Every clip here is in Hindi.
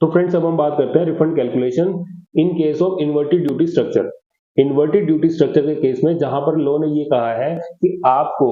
तो फ्रेंड्स अब हम बात करते हैं refund calculation in case of inverted duty structure. Inverted duty structure के केस में जहां पर लॉ ने ये कहा है कि आपको,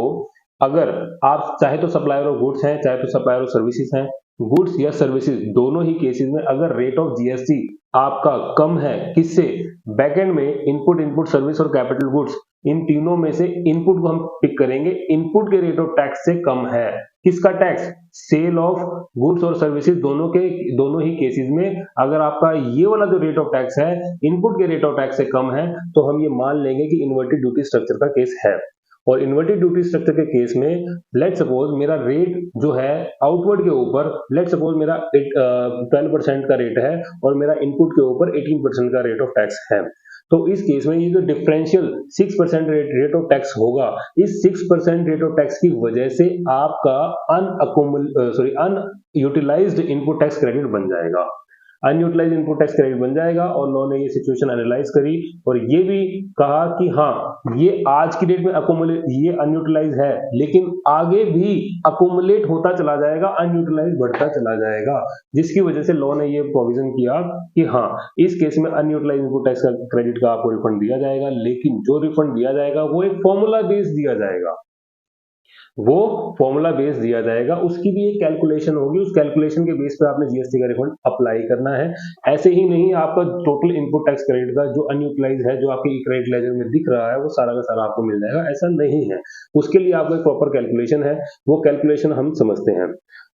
अगर आप चाहे तो सप्लायर ऑफ गुड्स हैं चाहे तो सप्लायर ऑफ सर्विसेज हैं, गुड्स या सर्विसेज दोनों ही केसेस में अगर रेट ऑफ जीएसटी आपका कम है, किससे, बैकएंड में इनपुट सर्विस और कैपिटल गुड्स, इन तीनों में से इनपुट को हम पिक करेंगे, इनपुट के रेट ऑफ टैक्स से कम है। किसका टैक्स? सेल ऑफ गुड्स और सर्विसेज दोनों ही केसेस में अगर आपका ये वाला जो रेट ऑफ टैक्स है इनपुट के रेट ऑफ टैक्स से कम है तो हम ये मान लेंगे कि इन्वर्टेड ड्यूटी स्ट्रक्चर का केस है। और इन्वर्टेड ड्यूटी स्ट्रक्चर के केस में लेट सपोज मेरा रेट जो है आउटवर्ड के ऊपर, लेट सपोज मेरा 12% का रेट है और मेरा इनपुट के ऊपर 18% का रेट ऑफ टैक्स है। तो इस केस में ये जो डिफरेंशियल 6% रेट ऑफ टैक्स होगा, इस 6% रेट ऑफ टैक्स की वजह से आपका अनयूटिलाइज्ड इनपुट टैक्स क्रेडिट बन जाएगा। अनयूटिलाइज्ड इनपुट टैक्स क्रेडिट बन जाएगा और लॉ ने ये सिचुएशन एनालाइज करी और ये भी कहा कि हाँ ये आज की डेट में ये अनयूटिलाइज है लेकिन आगे भी अकोमुलेट होता चला जाएगा, अनयूटिलाइज बढ़ता चला जाएगा, जिसकी वजह से लॉ ने ये प्रोविजन किया कि हाँ इस केस में अनयूटिलाइज इनपुट टैक्स का क्रेडिट का आपको रिफंड दिया जाएगा, लेकिन जो रिफंड दिया जाएगा वो एक फॉर्मूला बेस्ड दिया जाएगा, वो फॉर्मूला बेस दिया जाएगा, उसकी भी एक कैलकुलेशन होगी, उस कैलकुलेशन के बेस पे आपने जीएसटी का रिफंड अप्लाई करना है। ऐसे ही नहीं आपका टोटल इनपुट टैक्स क्रेडिट का जो अनयूटिलाइज है, जो आपके क्रेडिट लेजर में दिख रहा है, वो सारा का सारा आपको मिल जाएगा, ऐसा नहीं है। उसके लिए आपका एक प्रॉपर कैलकुलेशन है, वो कैलकुलेशन हम समझते हैं।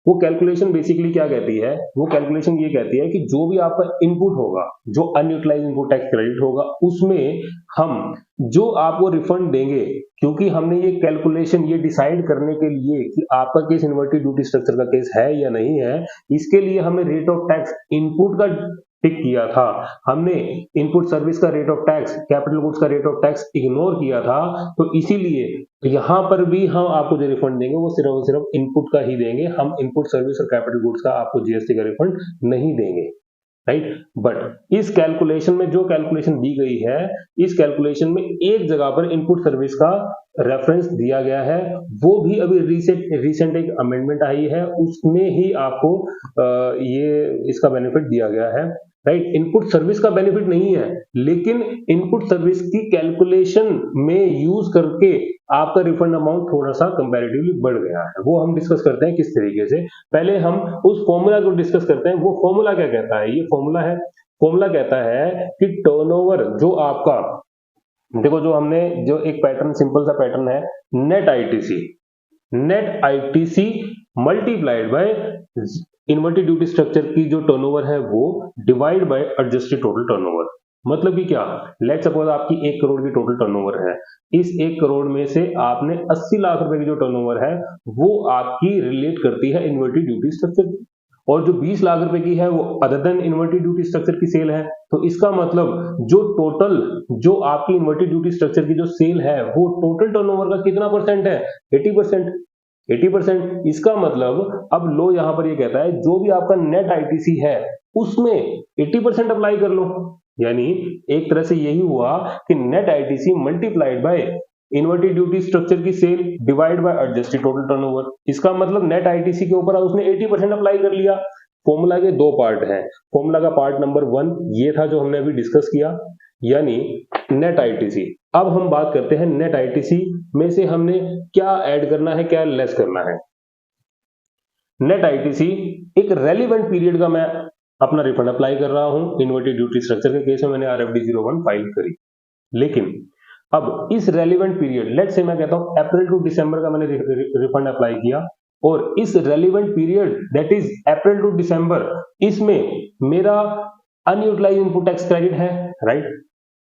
वो कैलकुलेशन बेसिकली क्या कहती है? वो कैलकुलेशन ये कहती है कि जो भी आपका इनपुट होगा, जो अनयूटिलाइज इनपुट टैक्स क्रेडिट होगा, उसमें हम जो आपको रिफंड देंगे, क्योंकि हमने ये कैलकुलेशन ये डिसाइड करने के लिए कि आपका केस इन्वर्टेड ड्यूटी स्ट्रक्चर का केस है या नहीं है, इसके लिए हमने रेट ऑफ टैक्स इनपुट का पिक किया था, हमने इनपुट सर्विस का rate of tax, capital goods का रेट ऑफ टैक्स इग्नोर किया था। तो इसीलिए यहां पर भी हम आपको जो रिफंड देंगे वो सिर्फ और सिर्फ इनपुट का ही देंगे, हम इनपुट सर्विस और कैपिटल गुड्स का आपको जीएसटी का रिफंड नहीं देंगे, राइट। बट इस कैलकुलेशन में जो कैलकुलेशन दी गई है, इस कैलकुलेशन में एक जगह पर इनपुट सर्विस का रेफरेंस दिया गया है, वो भी अभी रिसेंट एक अमेंडमेंट आई है, उसमें ही आपको ये इसका बेनिफिट दिया गया है, राइट। इनपुट सर्विस का बेनिफिट नहीं है, लेकिन इनपुट सर्विस की कैलकुलेशन में यूज करके आपका रिफंड अमाउंट थोड़ा सा कंपैरेटिवली बढ़ गया है। वो हम डिस्कस करते हैं किस तरीके से। पहले हम उस फॉर्मूला को डिस्कस करते हैं। वो फॉर्मूला क्या कहता है? ये फॉर्मूला है, फॉर्मूला कहता है कि टर्नओवर जो आपका, देखो जो हमने जो एक पैटर्न, सिंपल सा पैटर्न है, net ITC multiplied by inverted duty structure की जो टर्नओवर है वो divide by adjusted total turnover. मतलब कि क्या? लेट सपोज आपकी 1 करोड़ की टोटल टर्नओवर है, इस 1 करोड़ में से आपने 80 लाख रुपए की जो टर्नओवर है वो आपकी रिलेट करती है इन्वर्टेड ड्यूटी स्ट्रक्चर, और जो 20 लाख रुपए की है वो other than inverted duty structure की सेल है। तो इसका मतलब जो टोटल, जो आपकी इन्वर्टेड ड्यूटी स्ट्रक्चर की जो सेल है वो टोटल टर्नओवर का कितना परसेंट है? 80%। 80%। इसका मतलब अब लो यहां पर ये कहता है जो भी आपका नेट आईटीसी है उसमें 80% अप्लाई कर लो, यानी एक तरह से यही हुआ कि net ITC multiplied by inverted duty structure की sale divide by adjusted total turnover. इसका मतलब नेट आईटीसी के ऊपर उसने 80% अप्लाई कर लिया। फॉर्मूला के 2 पार्ट हैं। फॉर्मूला का पार्ट नंबर 1 ये था जो हमने अभी डिस्कस किया, यानी नेट आईटीसी। अब हम बात करते हैं नेट आईटीसी में से हमने क्या ऐड करना है, क्या लेस करना है। नेट आईटीसी एक रेलिवेंट पीरियड का मैं अपना रिफंड अप्लाई कर रहा हूं। इन्वर्टेड ड्यूटी स्ट्रक्चर के केस में मैंने आरएफडी 01 फाइल करी, लेकिन अब इस रेलिवेंट पीरियड, लेट से मैं कहता हूं अप्रैल टू दिसंबर का मैंने रिफंड अप्लाई किया, और इस relevant period that is April to December, इसमें मेरा अनयूटिलाइज्ड इनपुट टैक्स क्रेडिट है, राइट।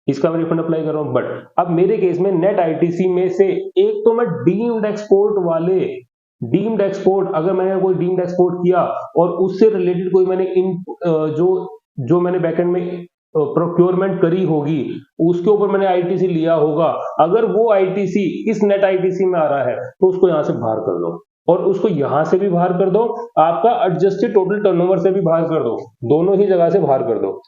इसका मैं रिफंड अप्लाई कर रहा हूं। बट अब मेरे केस में नेट आईटीसी में से एक तो मैं डीम्ड एक्सपोर्ट वाले, डीम्ड एक्सपोर्ट, अगर मैंने कोई डीम्ड एक्सपोर्ट किया और उससे रिलेटेड कोई मैंने जो मैंने बैकएंड में प्रोक्योरमेंट करी होगी उसके ऊपर मैंने आईटीसी लिया होगा, अगर वो आईटीसी इस नेट आईटीसी में आ रहा है तो उसको यहां से बाहर कर दो, और उसको यहां से भी बाहर कर दो, आपका एडजस्टेड टोटल टर्नओवर से भी बाहर कर दो, दोनों ही जगह से बाहर कर दो।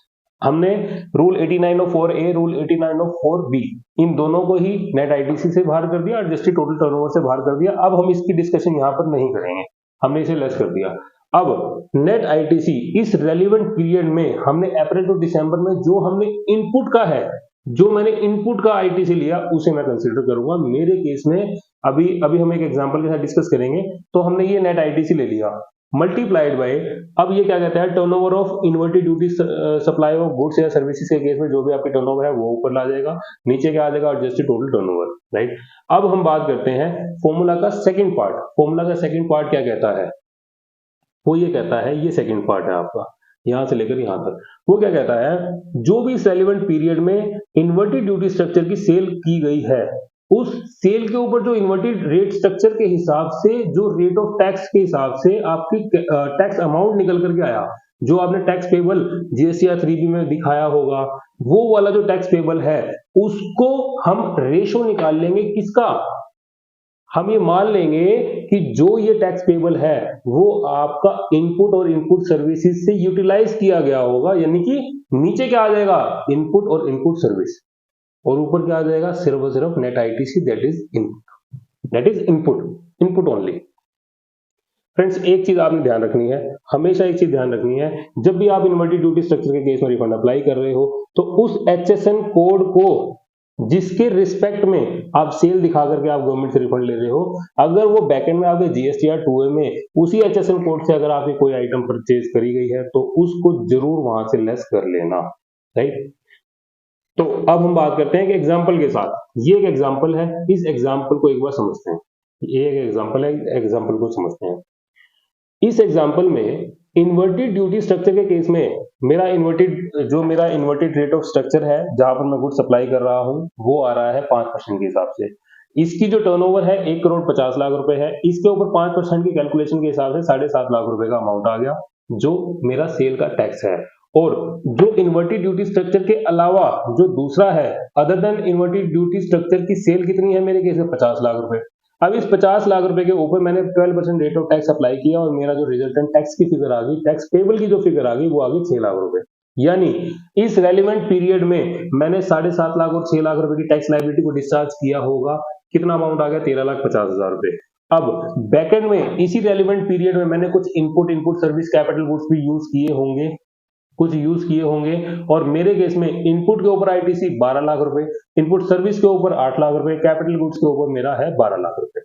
हमने रूल 8904A, रूल 8904B, इन दोनों को ही नेट आईटीसी से बाहर कर दिया, एडजस्टेड टोटल टर्नओवर से बाहर कर दिया। अब हम इसकी डिस्कशन यहां पर नहीं करेंगे, हमने इसे लेस कर दिया। अब नेट आईटीसी इस रेलिवेंट पीरियड में हमने अप्रैल टू दिसंबर में जो हमने इनपुट का है, जो मैंने इनपुट का आईटीसी लिया उसे मैं कंसीडर करूंगा। मेरे केस में अभी अभी हम एक एग्जांपल के साथ डिस्कस करेंगे। तो हमने ये नेट आईटीसी ले लिया मल्टीप्लाइड बाय, अब ये क्या कहता है, turnover of inverted duty supply of goods या सर्विसेज के केस में जो भी आपकी टर्नओवर है वो ऊपर ला जाएगा, नीचे क्या आ जाएगा, एडजस्टेड टोटल टर्नओवर, राइट। अब हम बात करते हैं फॉर्मूला का सेकंड पार्ट। फॉर्मूला का सेकंड पार्ट क्या कहता है, वो ये कहता है, ये सेकंड पार्ट है आपका यहां से लेकर यहां तक। वो क्या कहता है, जो भी इस रेलिवेंट पीरियड में इन्वर्टेड ड्यूटी स्ट्रक्चर की सेल की गई है, उस सेल के ऊपर जो इन्वर्टेड रेट स्ट्रक्चर के हिसाब से, जो रेट ऑफ टैक्स के हिसाब से आपकी टैक्स अमाउंट निकल करके आया, जो आपने टैक्स पेबल जीएसटीआर 3B में दिखाया होगा, वो वाला जो टैक्स पेबल है उसको हम रेशो निकाल लेंगे। किसका, हम ये मान लेंगे कि जो ये टैक्स पेबल है वो आपका इनपुट और इनपुट सर्विसेज से यूटिलाइज किया गया होगा, यानी कि नीचे क्या आ जाएगा, इनपुट और इनपुट सर्विस, और ऊपर क्या आ जाएगा, सिर्फ और सिर्फ net ITC, that is input, that is input, input only. Friends एक चीज आपने ध्यान रखनी है, हमेशा एक चीज ध्यान रखनी है, जब भी आप इन्वर्टेड ड्यूटी स्ट्रक्चर के केस में रिफंड अप्लाई कर रहे हो तो उस एचएसएन कोड को जिसके रिस्पेक्ट में आप सेल दिखा करके आप गवर्नमेंट से रिफंड ले रहे हो, अगर वो बैकएंड में आपके जीएसटीआर 2A में उसी एचएसएन कोड से अगर आपकी कोई आइटम परचेज करी गई है तो उसको जरूर वहां से लेस कर लेना, राइट। तो अब हम बात करते हैं कि एग्जाम्पल के साथ, ये एक एग्जाम्पल है, इस एग्जाम्पल को एक बार समझते हैं। ये एक एग्जाम्पल है, एग्जाम्पल को समझते हैं। इस एग्जाम्पल में इन्वर्टेड ड्यूटी स्ट्रक्चर के केस में मेरा इन्वर्टेड रेट ऑफ स्ट्रक्चर है जहां पर मैं गुड सप्लाई कर रहा हूं, वो आ रहा है 5% के हिसाब से। इसकी जो टर्नओवर है 1,50,00,000 रुपए है, इसके ऊपर 5% की कैलकुलेशन के हिसाब से 7.5 लाख रुपए का अमाउंट आ गया, जो मेरा सेल का टैक्स है। और जो इन्वर्टेड ड्यूटी स्ट्रक्चर के अलावा जो दूसरा है, other than inverted duty structure की सेल कितनी है मेरे केस में, 50 लाख रुपए। अब इस 50 लाख रुपए के ऊपर मैंने 12% रेट ऑफ टैक्स अप्लाई किया और मेरा जो रिजल्टेंट टैक्स की फिगर आ गई, टैक्स पेबल की जो फिगर आ गई वो आ गई 6 लाख रुपए। यानी इस रेलिवेंट पीरियड में मैंने 7.5 लाख और 6 लाख रुपए की टैक्स लायबिलिटी को डिस्चार्ज किया होगा। कितना अमाउंट आ गया, 13,50,000 रुपए। अब बैकएंड में इसी रेलिवेंट पीरियड में मैंने कुछ इनपुट सर्विस कैपिटल गुड्स भी यूज किए होंगे, और मेरे केस में इनपुट के ऊपर आईटीसी 12 लाख रुपए, इनपुट सर्विस के ऊपर 8 लाख रुपए, कैपिटल गुड्स के ऊपर मेरा है 12 लाख रुपए।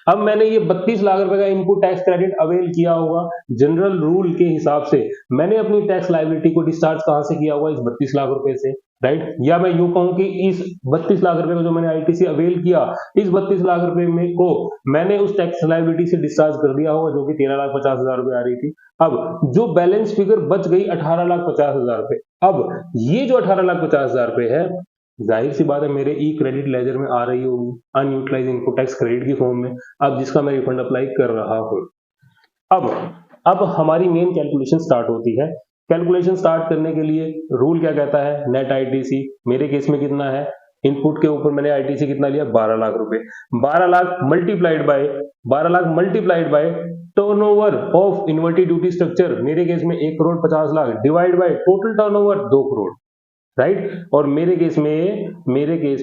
अब मैंने ये 32 लाख रुपए का इनपुट टैक्स क्रेडिट अवेल किया होगा। जनरल रूल के हिसाब से मैंने अपनी टैक्स लायबिलिटी को डिस्चार्ज कहां से किया हुआ, इस 32 लाख रुपए से, राइट। या मैं यूं कहूं कि इस 32 लाख रुपए को जो मैंने आईटीसी अवेल किया, इस 32 लाख रुपए में को मैंने उस टैक्स लायबिलिटी से डिस्चार्ज कर दिया होगा, जो कि 13,50,000 रुपए आ रही थी। अब जो बैलेंस फिगर बच गई 18,50,000 रुपए। अब ये जो 18,50,000 रुपए है, जाहिर सी बात है मेरे ई क्रेडिट लेजर में आ रही होगी अनयूटिलाइज इनपुट टैक्स क्रेडिट की फॉर्म में, अब जिसका मैं रिफंड अप्लाई कर रहा हूं। अब हमारी मेन कैलकुलेशन स्टार्ट होती है। कैलकुलेशन स्टार्ट करने के लिए रूल क्या कहता है, नेट आईटीसी मेरे केस में कितना है, इनपुट के ऊपर मैंने आईटीसी कितना लिया, 12 लाख रुपए। 12 lakh multiplied by turnover of inverted duty structure, मेरे केस में 1,50,00,000 divide by total turnover 2 crore, right. और मेरे केस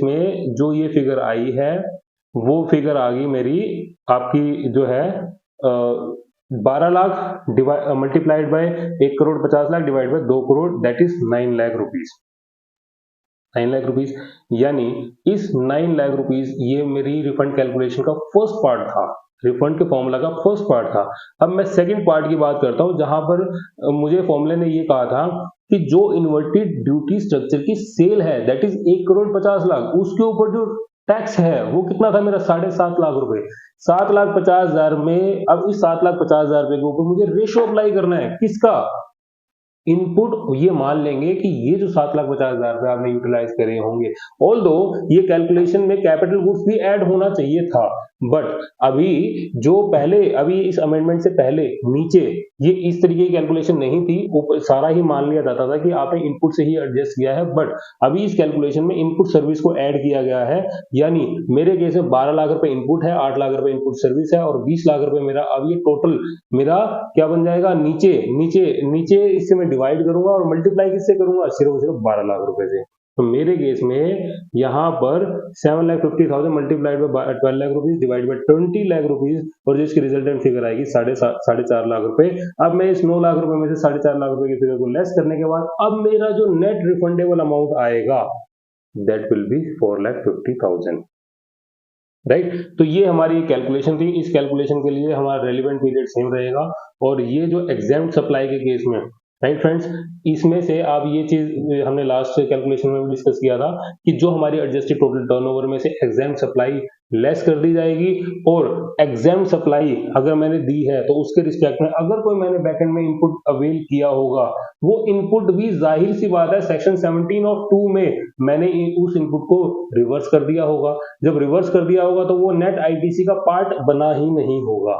में जो ये फिगर आई है वो फिगर आ गई मेरी आपकी जो है 12 lakh multiplied by 1,50,00,000 divide by 2 crore, that is 9 lakh rupees. 9 lakh rupees, यानी इस 9 लाख रुपीज ये मेरी रिफंड कैलकुलेशन का फर्स्ट पार्ट था, रिफंड के फॉर्मूला का फर्स्ट पार्ट था। अब मैं सेकंड पार्ट की बात करता हूं, जहां पर मुझे फॉर्मूले ने ये कहा था कि जो इन्वर्टेड ड्यूटी स्ट्रक्चर की सेल है, दैट इज 1,50,00,000, उसके ऊपर जो टैक्स है वो कितना था मेरा, 7.5 लाख रुपए। 7,50,000 में अब इस 7,50,000 रुपए के ऊपर मुझे रेशो अप्लाई करना है, किसका, इनपुट। ये मान लेंगे कि ये जो 7,50,000 रुपए आपने यूटिलाइज करे होंगे, ऑल्दो ये कैलकुलेशन में कैपिटल गुड्स भी ऐड होना चाहिए था, बट अभी इस अमेंडमेंट से पहले नीचे ये इस तरीके की कैलकुलेशन नहीं थी, ऊपर सारा ही मान लिया जाता था कि आपने इनपुट से ही एडजस्ट किया है। बट अभी इस कैलकुलेशन में इनपुट सर्विस को ऐड किया गया है, यानी मेरे केस में 12 लाख रुपए इनपुट है, 8 लाख रुपए इनपुट सर्विस है और 20 लाख रुपए मेरा, अब ये टोटल मेरा क्या बन जाएगा, नीचे इससे मैं डिवाइड करूंगा और मल्टीप्लाई किससे करूंगा, सिर्फ 12 लाख रुपए से। तो मेरे केस में यहाँ पर 7,50,000 multiplied by 12 lakh rupees divide by 20 lakh rupees और जो इसकी रिजल्टेंट फिगर आएगी 4.5 लाख रुपए। अब मैं इस 9 लाख रुपए में से 4.5 लाख रुपए की फिगर को लेस करने के बाद अब मेरा जो नेट रिफंडेबल अमाउंट आएगा दैट विल बी 4,50,000, राइट। तो ये हमारी कैलकुलेशन थी। इस कैलकुलेशन के लिए हमारा रेलिवेंट पीरियड सेम रहेगा और ये जो एग्जाम्प्ट सप्लाई के केस में, राइट फ्रेंड्स, इसमें से आप ये चीज हमने लास्ट कैलकुलेशन में भी डिस्कस किया था कि जो हमारी एडजस्टेड टोटल टर्नओवर में से एग्जाम्प्ट सप्लाई लेस कर दी जाएगी और एग्जाम्प्ट सप्लाई अगर मैंने दी है तो उसके रिस्पेक्ट में अगर कोई मैंने बैकएंड में इनपुट अवेल किया होगा वो इनपुट भी जाहिर सी बात है सेक्शन 17 ऑफ 2 में मैंने उस इनपुट को रिवर्स कर दिया होगा। जब रिवर्स कर दिया होगा तो वो नेट आईटीसी का पार्ट बना ही नहीं होगा।